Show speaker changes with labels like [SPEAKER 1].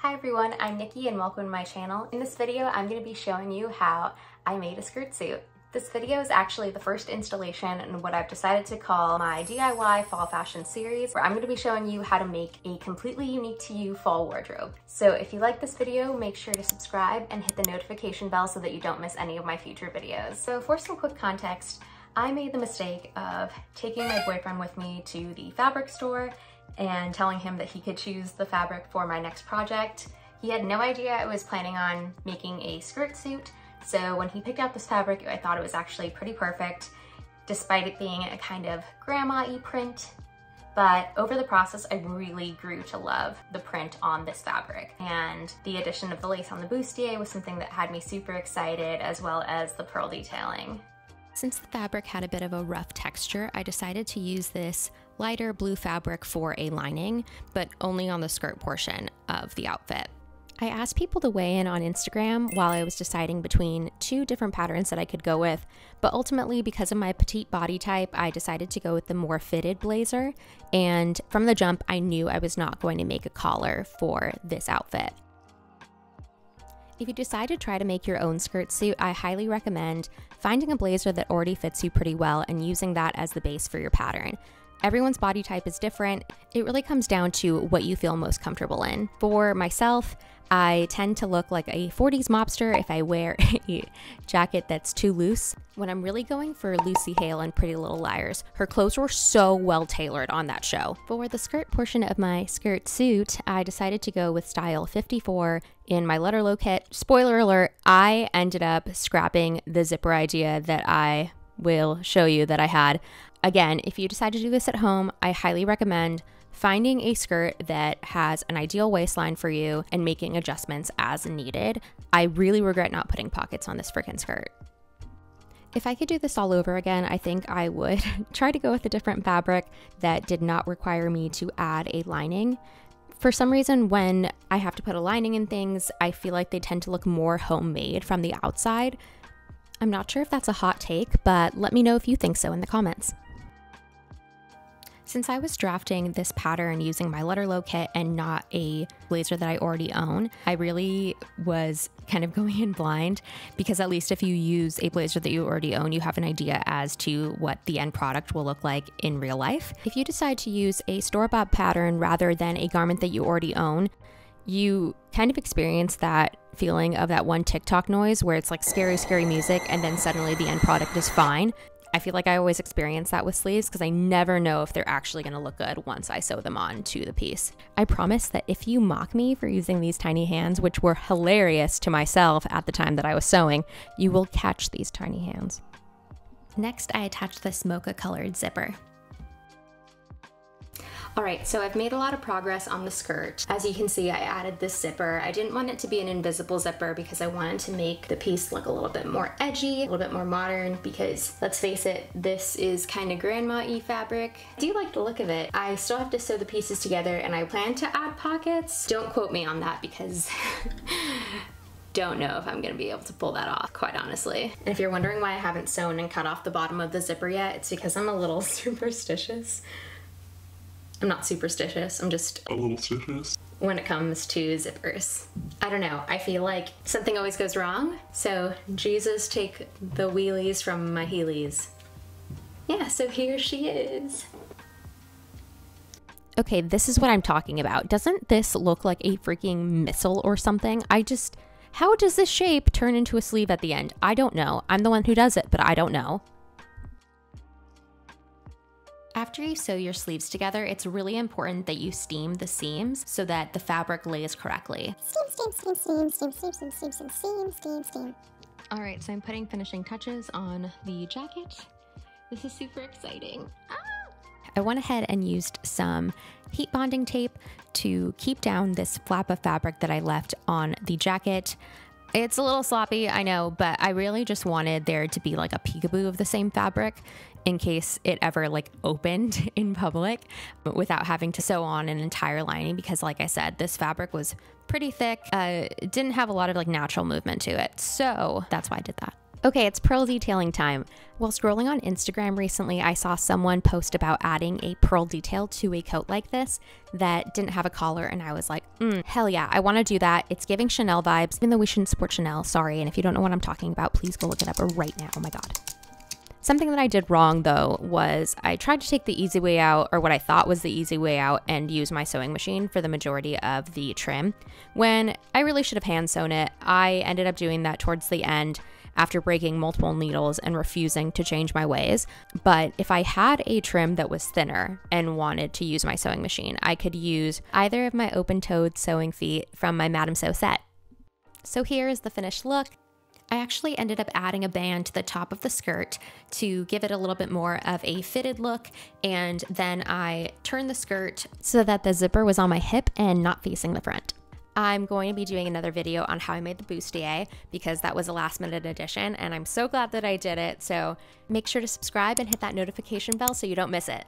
[SPEAKER 1] Hi everyone, I'm Nikki and welcome to my channel. In this video, I'm going to be showing you how I made a skirt suit. This video is actually the first installation in what I've decided to call my DIY fall fashion series, where I'm going to be showing you how to make a completely unique to you fall wardrobe. So if you like this video, make sure to subscribe and hit the notification bell so that you don't miss any of my future videos. So for some quick context, I made the mistake of taking my boyfriend with me to the fabric store and telling him that he could choose the fabric for my next project. He had no idea I was planning on making a skirt suit, so when he picked out this fabric, I thought it was actually pretty perfect, despite it being a kind of grandma-y print. But over the process, I really grew to love the print on this fabric, and the addition of the lace on the bustier was something that had me super excited, as well as the pearl detailing.
[SPEAKER 2] Since the fabric had a bit of a rough texture, I decided to use this lighter blue fabric for a lining, but only on the skirt portion of the outfit. I asked people to weigh in on Instagram while I was deciding between two different patterns that I could go with, but ultimately, because of my petite body type, I decided to go with the more fitted blazer, and from the jump, I knew I was not going to make a collar for this outfit. If you decide to try to make your own skirt suit, I highly recommend finding a blazer that already fits you pretty well and using that as the base for your pattern. Everyone's body type is different. It really comes down to what you feel most comfortable in. For myself, I tend to look like a 40s mobster if I wear a jacket that's too loose. When I'm really going for Lucy Hale and Pretty Little Liars, her clothes were so well tailored on that show. For the skirt portion of my skirt suit, I decided to go with style 54 in my letter low kit. Spoiler alert, I ended up scrapping the zipper idea that I will show you that I had. Again, if you decide to do this at home, I highly recommend finding a skirt that has an ideal waistline for you and making adjustments as needed. I really regret not putting pockets on this freaking skirt. If I could do this all over again, I think I would try to go with a different fabric that did not require me to add a lining. For some reason, when I have to put a lining in things, I feel like they tend to look more homemade from the outside. I'm not sure if that's a hot take, but let me know if you think so in the comments. Since I was drafting this pattern using my letter low kit and not a blazer that I already own, I really was kind of going in blind, because at least if you use a blazer that you already own, you have an idea as to what the end product will look like in real life. If you decide to use a store-bought pattern rather than a garment that you already own, you kind of experience that feeling of that one TikTok noise where it's like scary, scary music and then suddenly the end product is fine. I feel like I always experience that with sleeves because I never know if they're actually going to look good once I sew them on to the piece. I promise that if you mock me for using these tiny hands, which were hilarious to myself at the time that I was sewing, you will catch these tiny hands. Next, I attached this mocha colored zipper.
[SPEAKER 1] Alright, so I've made a lot of progress on the skirt. As you can see, I added this zipper. I didn't want it to be an invisible zipper because I wanted to make the piece look a little bit more edgy, a little bit more modern, because let's face it, this is kind of grandma-y fabric. I do like the look of it. I still have to sew the pieces together and I plan to add pockets. Don't quote me on that because don't know if I'm gonna be able to pull that off, quite honestly. And if you're wondering why I haven't sewn and cut off the bottom of the zipper yet, it's because I'm a little superstitious. I'm not superstitious, I'm just a little stitious when it comes to zippers. I don't know, I feel like something always goes wrong, so Jesus take the wheelies from my heelys. Yeah, so here she is.
[SPEAKER 2] Okay, this is what I'm talking about. Doesn't this look like a freaking missile or something? How does this shape turn into a sleeve at the end? I don't know. I'm the one who does it, but I don't know. After you sew your sleeves together, it's really important that you steam the seams so that the fabric lays correctly. Steam. All right, so I'm putting finishing touches on the jacket. This is super exciting. I went ahead and used some heat bonding tape to keep down this flap of fabric that I left on the jacket. It's a little sloppy, I know, but I really just wanted there to be like a peekaboo of the same fabric in case it ever like opened in public without having to sew on an entire lining, because like I said, this fabric was pretty thick. It didn't have a lot of like natural movement to it, so that's why I did that. Okay, it's pearl detailing time. While scrolling on Instagram recently, I saw someone post about adding a pearl detail to a coat like this that didn't have a collar, and I was like, hell yeah, I want to do that. It's giving Chanel vibes, even though we shouldn't support Chanel, sorry, and if you don't know what I'm talking about, please go look it up right now, oh my god. Something that I did wrong though was I tried to take the easy way out, or what I thought was the easy way out, and use my sewing machine for the majority of the trim, when I really should have hand sewn it. I ended up doing that towards the end after breaking multiple needles and refusing to change my ways. But if I had a trim that was thinner and wanted to use my sewing machine, I could use either of my open-toed sewing feet from my Madame Sew set. So here is the finished look. I actually ended up adding a band to the top of the skirt to give it a little bit more of a fitted look, and then I turned the skirt so that the zipper was on my hip and not facing the front. I'm going to be doing another video on how I made the bustier because that was a last minute addition, and I'm so glad that I did it, so make sure to subscribe and hit that notification bell so you don't miss it.